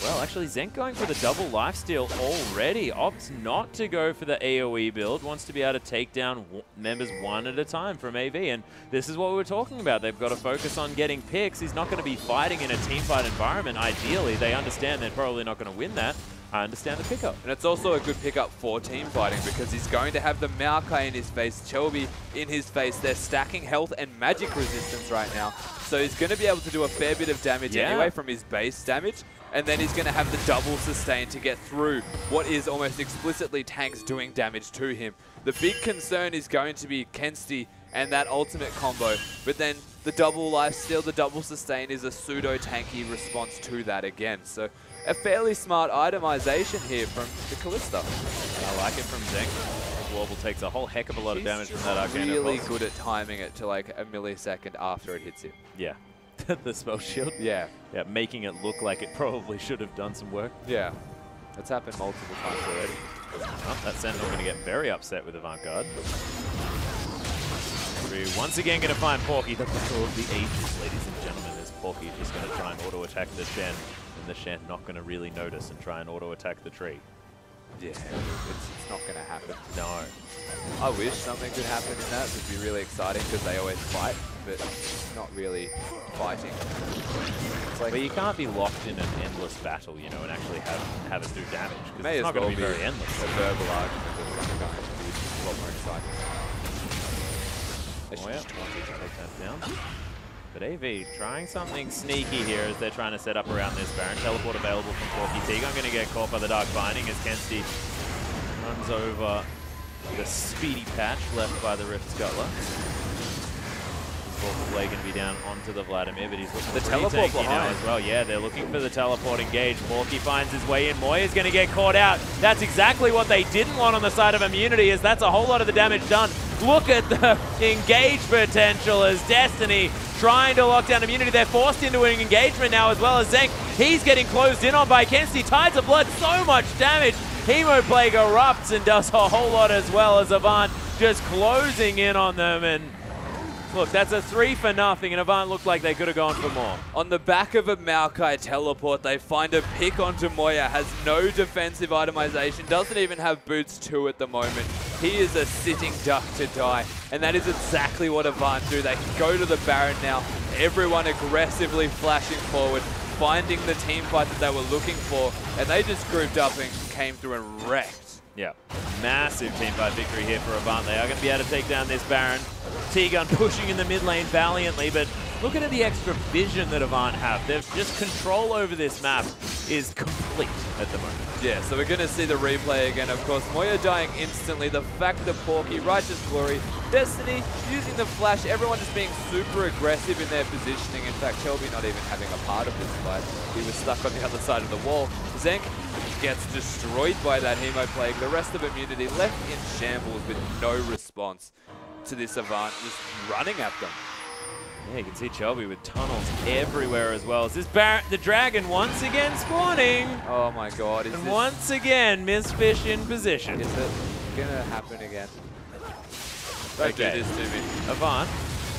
Well, actually, Zenk going for the double lifesteal already. Opts not to go for the AoE build. Wants to be able to take down members one at a time from AV. And this is what we were talking about. They've got to focus on getting picks. He's not going to be fighting in a teamfight environment. Ideally, they understand they're probably not going to win that. I understand the pickup. And it's also a good pickup for team fighting because he's going to have the Maokai in his face, Chelby in his face. They're stacking health and magic resistance right now. So he's going to be able to do a fair bit of damage anyway from his base damage. And then he's going to have the double sustain to get through what is almost explicitly tanks doing damage to him. The big concern is going to be Kenzie and that ultimate combo. But then the double lifesteal, the double sustain is a pseudo-tanky response to that again. So a fairly smart itemization here from the Kalista. I like it from Zenk. Warble takes a whole heck of a lot of damage from that Arcano. He's really good at timing it to like a millisecond after it hits him. Yeah. The spell shield. Yeah. Yeah, making it look like it probably should have done some work. Yeah. That's happened multiple times already. Oh, that Sentinel going to get very upset with Avant Garde. Once again going to find Porky, the battle of the ages, ladies and gentlemen, as Porky just going to try and auto-attack the Shen, and the Shen not going to really notice and try and auto-attack the tree. Yeah, it's not going to happen. No. I wish something could happen in that. It would be really exciting because they always fight, but not really fighting. It's like, but you can't be locked in an endless battle, you know, and actually have it do damage, because it's not going to be very endless. A verbal argument that's going to be a lot more exciting. Oh, yeah. Take that down. But AV trying something sneaky here as they're trying to set up around this Baron. Teleport available from Porky T. I'm going to get caught by the Dark Binding as Kenzie runs over the speedy patch left by the Rift Scuttler. Blade going to be down onto the Vladimir, but he's looking for the teleport now as well. Yeah, they're looking for the teleport engage. Porky finds his way in. Moya's going to get caught out. That's exactly what they didn't want on the side of Immunity, as that's a whole lot of the damage done. Look at the engage potential as Destiny trying to lock down Immunity. They're forced into an engagement now as well as Zenk. He's getting closed in on by Kenzie. Tides of Blood, so much damage. Hemoplague erupts and does a whole lot as well as Avant just closing in on them. And look, that's a 3 for nothing, and Avant looked like they could have gone for more. On the back of a Maokai teleport, they find a pick onto Moya, has no defensive itemization, doesn't even have boots 2 at the moment. He is a sitting duck to die, and that is exactly what Avant do. They can go to the Baron now, everyone aggressively flashing forward, finding the team fight that they were looking for, and they just grouped up and came through and wrecked. Yeah, massive teamfight victory here for Avant. They are going to be able to take down this Baron. T-Gun pushing in the mid lane valiantly, but look at the extra vision that Avant have. Their just control over this map is complete at the moment. Yeah, so we're going to see the replay again, of course. Moya dying instantly, the fact that Porky, Righteous Glory, Destiny using the flash, everyone just being super aggressive in their positioning. In fact, Shelby not even having a part of this fight. He was stuck on the other side of the wall. Zenk gets destroyed by that Hemoplague. The rest of Immunity left in shambles with no response to this Avant, just running at them. Yeah, you can see Shelby with tunnels everywhere as well. Is this the Dragon once again spawning? Oh my god. And once again, Mistfish in position. Is it going to happen again? Okay. Don't do this to me. Avant,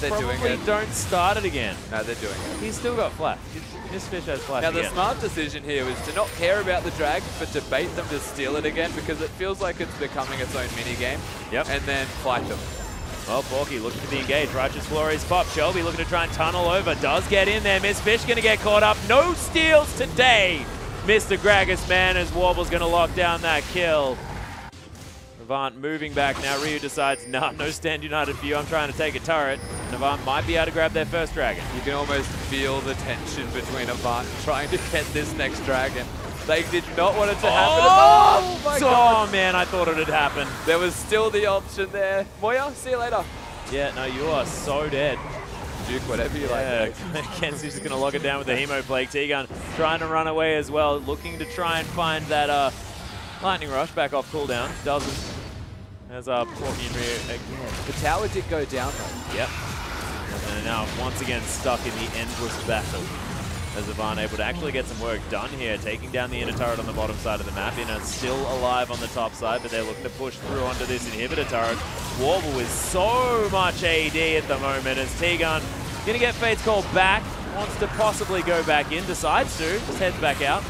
they're doing it. Don't start it again. No, they're doing it. He's still got flash. Mistfish has flash Now, again. the smart decision here is to not care about the drag, but to bait them to steal it again, because it feels like it's becoming its own mini-game. Yep. And then fight them. Well, Porky looking for the engage. Righteous Glory's pop. Shelby looking to try and tunnel over. Does get in there. Mistfish going to get caught up. No steals today. Mr. Gragas, man, as Warble's going to lock down that kill. Avant moving back now. Ryu decides, nah, no stand united for you. I'm trying to take a turret. And Avant might be able to grab their first dragon. You can almost feel the tension between Avant trying to get this next dragon. They did not want it to happen. Oh my god. Oh, man, I thought it had happened. There was still the option there. Moya, see you later. Yeah, no, you are so dead. Duke, whatever you like. Kensley's just going to lock it down with the Hemoplague. T-Gun trying to run away as well, looking to try and find that Lightning Rush back off cooldown. Doesn't. As Porky and Ryu again. The tower did go down though. Yep. And now once again stuck in the endless battle. As Avant able to actually get some work done here, taking down the inner turret on the bottom side of the map. Inner still alive on the top side, but they're looking to push through onto this inhibitor turret. Warble with so much AD at the moment as T-Gun gonna get Fate's Call back, wants to possibly go back in, decides to, just heads back out.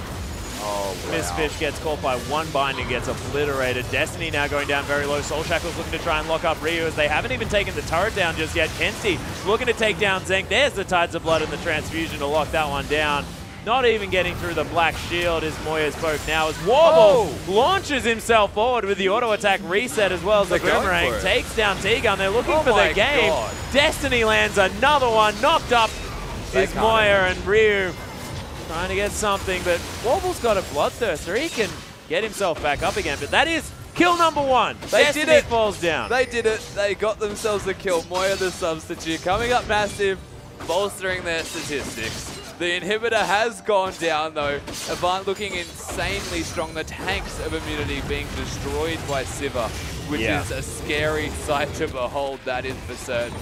Oh, wow. Mistfish gets caught by one bind and gets obliterated. Destiny now going down very low. Soul Shackle's looking to try and lock up Ryu as they haven't even taken the turret down just yet. Kenzie looking to take down Zenk. There's the Tides of Blood and the transfusion to lock that one down. Not even getting through the black shield is Moya's poke now as Warble launches himself forward with the auto attack reset as well as the Boomerang. Takes down T-Gun. They're looking for the game. God. Destiny lands another one. Knocked up is Moya and Ryu. Trying to get something, but Warble's got a Bloodthirster. He can get himself back up again, but that is kill number 1. They did it. Falls down. They did it. They got themselves the kill. Moya the substitute coming up massive, bolstering their statistics. The inhibitor has gone down though. Avant looking insanely strong. The tanks of Immunity being destroyed by Siva, which is a scary sight to behold, that is for certain.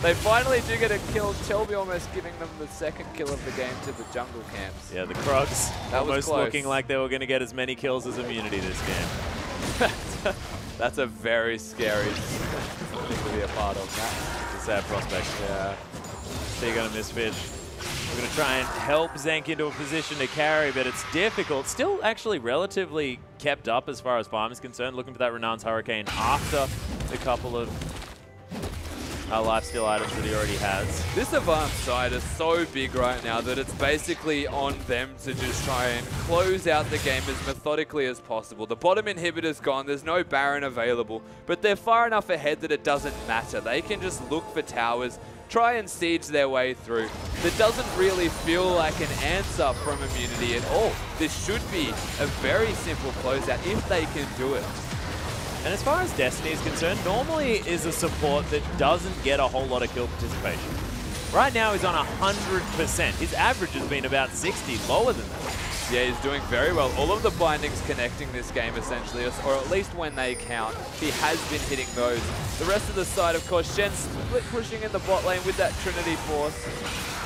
They finally do get a kill, Shelby almost giving them the second kill of the game to the jungle camps. Yeah, the Krugs almost close. looking like they were going to get as many kills as Immunity this game. That's a very scary thing to be a part of. It's a sad prospect. Yeah. T-Gun and Mistfish. We're going to try and help Zenk into a position to carry, but it's difficult. Still actually relatively kept up as far as farm is concerned. Looking for that Renan's Hurricane after the couple of lifesteal items that he already has. This Avant side is so big right now that it's basically on them to just try and close out the game as methodically as possible. The bottom inhibitor's gone, there's no Baron available, but they're far enough ahead that it doesn't matter. They can just look for towers, try and siege their way through. That doesn't really feel like an answer from Immunity at all. This should be a very simple closeout if they can do it. And as far as Destiny is concerned, normally is a support that doesn't get a whole lot of kill participation. Right now he's on 100%. His average has been about 60, lower than that. Yeah, he's doing very well. All of the bindings connecting this game, essentially, or at least when they count, he has been hitting those. The rest of the side, of course, Shen split pushing in the bot lane with that Trinity Force,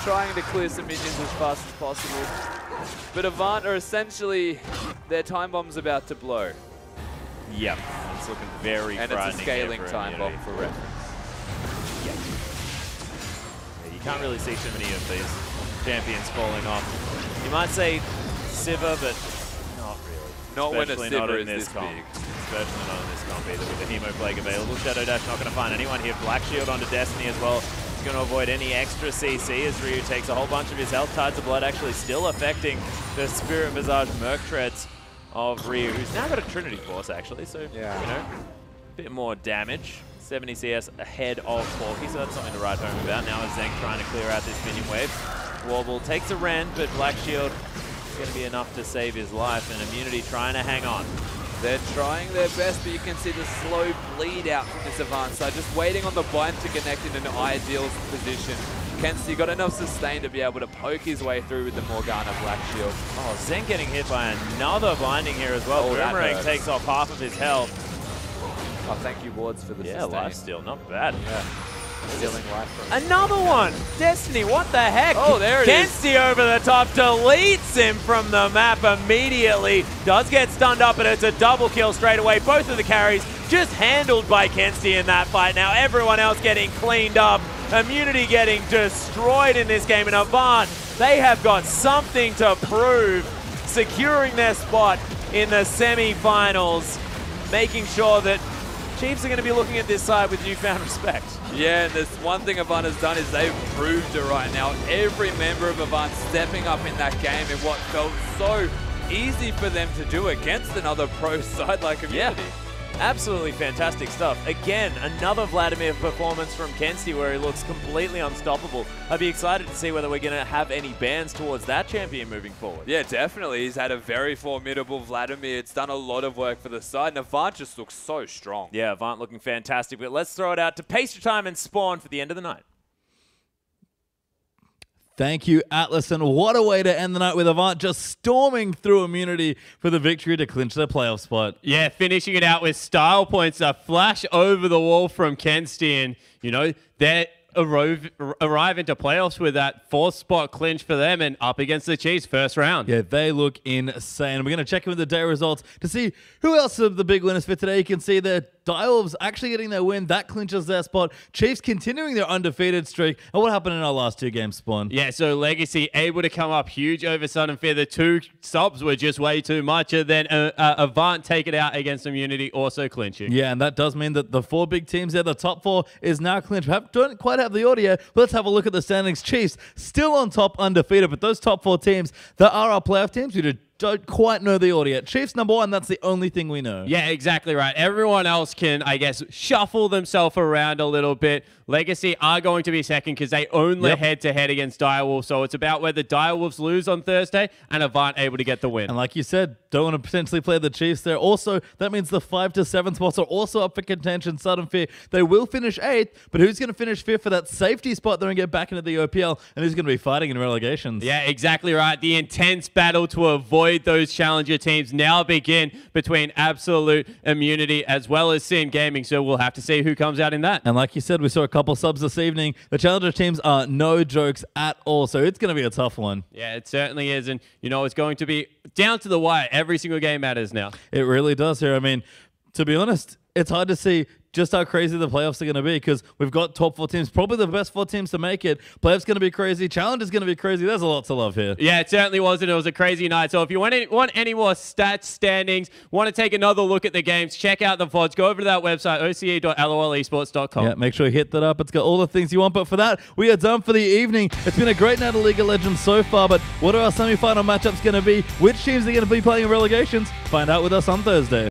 trying to clear some minions as fast as possible. But Avant are essentially, their time bomb's about to blow. Yep, it's looking very frightening. And it's a scaling time bomb for reference. Yep. Yeah, you can't really see too many of these champions falling off. You might say Sivir, but not really. Not when a Sivir is this this comp. big. Especially not in this comp either, with the Hemo Plague available. Shadow Dash not going to find anyone here. Black Shield onto Destiny as well. He's going to avoid any extra CC as Ryu takes a whole bunch of his health. Tides of Blood actually still affecting the Spirit Visage Merc Treads of Ryu, who's now got a Trinity Force actually, so, yeah, you know, a bit more damage. 70 CS ahead of Porky, so that's something to write home about. Now is Zeng trying to clear out this minion wave. Warble takes a rend, but Black Shield is going to be enough to save his life, and Immunity trying to hang on. They're trying their best, but you can see the slow bleed out from this Avant side, just waiting on the bind to connect in an ideal position. Kenzie got enough sustain to be able to poke his way through with the Morgana Black Shield. Oh, Zeng getting hit by another binding here as well. Boomerang takes off half of his health. Oh, thank you, Wards, for the sustain. Yeah, lifesteal, not bad. Yeah. Stealing life from another one! Destiny, what the heck? Oh, there it is. Kenzie over the top deletes him from the map immediately. Does get stunned up, but it's a double kill straight away. Both of the carries just handled by Kenzie in that fight. Now everyone else getting cleaned up. Immunity getting destroyed in this game. And Avant, they have got something to prove. Securing their spot in the semi-finals. Making sure that Chiefs are going to be looking at this side with newfound respect. Yeah, and this one thing Avant has done is they've proved it right now. Every member of Avant stepping up in that game in what felt so easy for them to do against another pro side like Immunity. Yeah. Absolutely fantastic stuff. Again, another Vladimir performance from Kenzie where he looks completely unstoppable. I'd be excited to see whether we're going to have any bans towards that champion moving forward. Yeah, definitely. He's had a very formidable Vladimir. It's done a lot of work for the side, and Avant just looks so strong. Yeah, Avant looking fantastic. But let's throw it out to Pastry Time and Spawn for the end of the night. Thank you, Atlas, and what a way to end the night with Avant just storming through Immunity for the victory to clinch their playoff spot. Yeah, finishing it out with style points, a flash over the wall from Kenzie, and, you know, they're arrive into playoffs with that fourth spot clinch for them and up against the Chiefs first round. Yeah, they look insane. We're going to check in with the day results to see who else are the big winners for today. You can see that Direwolves actually getting their win. That clinches their spot. Chiefs continuing their undefeated streak. And what happened in our last two games, Spawn? Yeah, so Legacy able to come up huge over Sudden Fear. The two subs were just way too much. And then Avant take it out against Immunity, also clinching. Yeah, and that does mean that the four big teams there, the top four, is now clinched. We don't quite have the audio, but let's have a look at the standings. Chiefs still on top, undefeated, but those top four teams, that are our playoff teams, we don't quite know the audio. Chiefs number one, that's the only thing we know. Yeah, exactly right. Everyone else can, I guess, shuffle themselves around a little bit. Legacy are going to be second because they own the head-to-head against Direwolves, so it's about whether Direwolves lose on Thursday and Avant able to get the win. And like you said, don't want to potentially play the Chiefs there. Also, that means the 5 to 7 spots are also up for contention. Sudden Fear, they will finish 8th, but who's going to finish 5th for that safety spot there and get back into the OPL, and who's going to be fighting in relegations? Yeah, exactly right. The intense battle to avoid those challenger teams now begin between Absolute, Immunity, as well as Sin Gaming, so we'll have to see who comes out in that. And like you said, we saw a couple subs this evening. The challenger teams are no jokes at all, so it's going to be a tough one. Yeah, it certainly is, and you know, it's going to be down to the wire. Every single game matters now. It really does here. I mean, to be honest, it's hard to see just how crazy the playoffs are going to be because we've got top 4 teams, probably the best 4 teams to make it. Playoffs going to be crazy. Challenge is going to be crazy. There's a lot to love here. Yeah, it certainly was, and it was a crazy night. So if you want any more stats, standings, want to take another look at the games, check out the VODs. Go over to that website, oce.lolesports.com. Yeah, make sure you hit that up. It's got all the things you want. But for that, we are done for the evening. It's been a great night of League of Legends so far, but what are our semi-final matchups going to be? Which teams are going to be playing in relegations? Find out with us on Thursday.